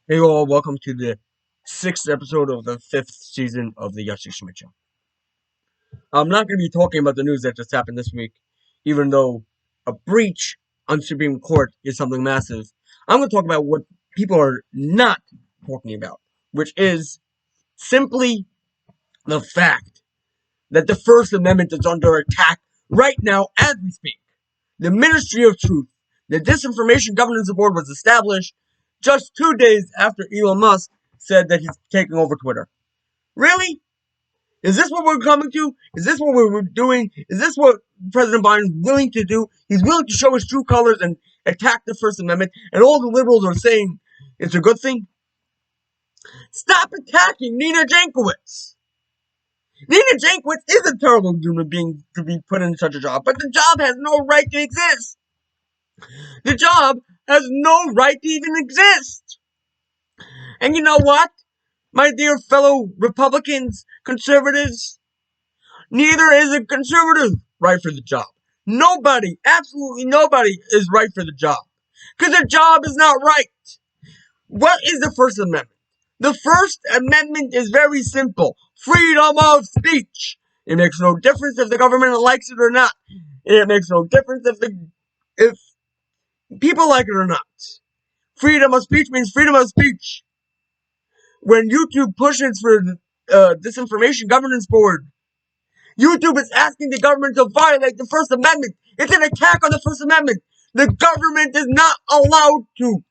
Hey all, welcome to the 6th episode of the 5th season of the Yossi Schmidt Show. I'm not going to be talking about the news that just happened this week, even though a breach on Supreme Court is something massive. I'm going to talk about what people are not talking about, which is simply the fact that the First Amendment is under attack right now as we speak. The Ministry of Truth, the Disinformation Governance Board, was established just 2 days after Elon Musk said that he's taking over Twitter. Really? Is this what we're coming to? Is this what we're doing? Is this what President Biden is willing to do? He's willing to show his true colors and attack the First Amendment, and all the liberals are saying it's a good thing? Stop attacking Nina Jankowicz. Nina Jankowicz is a terrible human being to be put in such a job, but the job has no right to exist. The job has no right to even exist. And you know what? My dear fellow Republicans, conservatives, neither is a conservative right for the job. Nobody, absolutely nobody is right for the job. Because the job is not right. What is the First Amendment? The First Amendment is very simple. Freedom of speech. It makes no difference if the government likes it or not. It makes no difference if people like it or not. Freedom of speech means freedom of speech. When YouTube pushes for Disinformation Governance Board, YouTube is asking the government to violate the First Amendment. It's an attack on the First Amendment. The government is not allowed to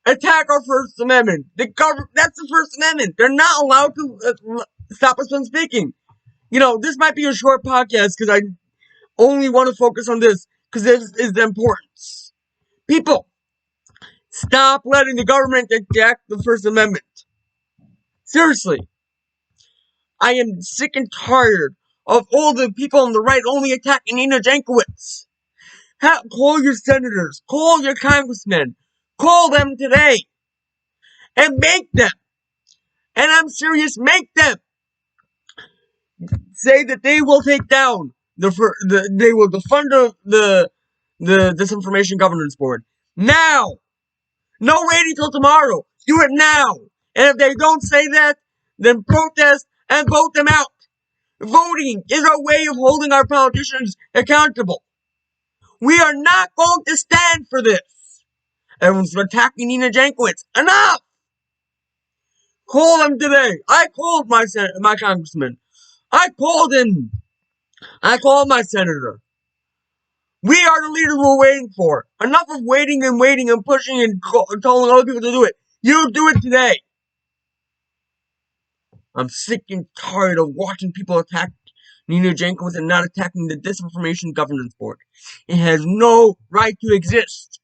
attack our First Amendment. That's the First Amendment. They're not allowed to stop us from speaking. You know, this might be a short podcast because I only want to focus on this because this is the importance. People, stop letting the government attack the First Amendment. Seriously. I am sick and tired of all the people on the right only attacking Nina Jankowicz. Call your senators, call your congressmen, call them today, and make them, and I'm serious, make them say that they will take down they will defund the Disinformation Governance Board now. No waiting till tomorrow. Do it now. And if they don't say that, then protest and vote them out. Voting is our way of holding our politicians accountable. We are not going to stand for this. Everyone's attacking Nina Jankowicz. Enough! Call them today. I called my congressman. I called him. I called my senator. We are the leaders we're waiting for. Enough of waiting and pushing and telling other people to do it. You do it today. I'm sick and tired of watching people attack Nina Jankowicz and not attacking the Disinformation Governance Board. It has no right to exist.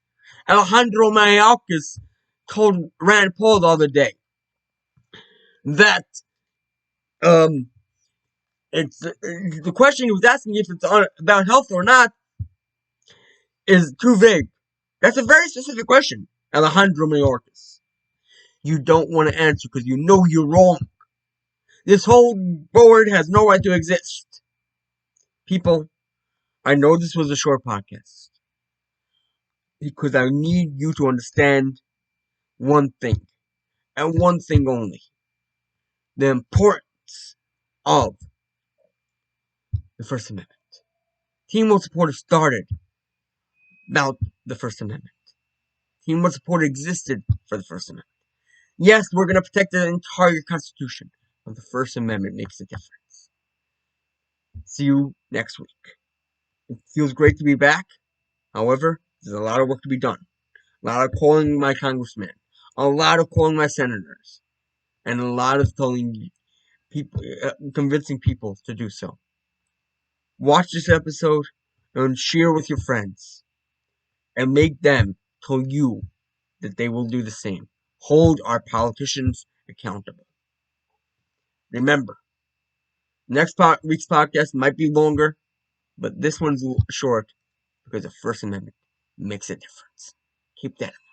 Alejandro Mayorkas told Rand Paul the other day that it's the question he was asking if it's about health or not is too vague. That's a very specific question, Alejandro Mayorkas. You don't want to answer because you know you're wrong. This whole board has no right to exist. People, I know this was a short podcast because I need you to understand one thing and one thing only. The importance of the First Amendment. Team World Supporters started about the First Amendment. Team World Supporter existed for the First Amendment. Yes, we're going to protect the entire Constitution, but the First Amendment makes a difference. See you next week. It feels great to be back. However, there's a lot of work to be done. A lot of calling my congressmen. A lot of calling my senators. And a lot of telling people, convincing people to do so. Watch this episode and share with your friends. And make them tell you that they will do the same. Hold our politicians accountable. Remember, next week's podcast might be longer, but this one's short because the First Amendment makes a difference. Keep that in mind.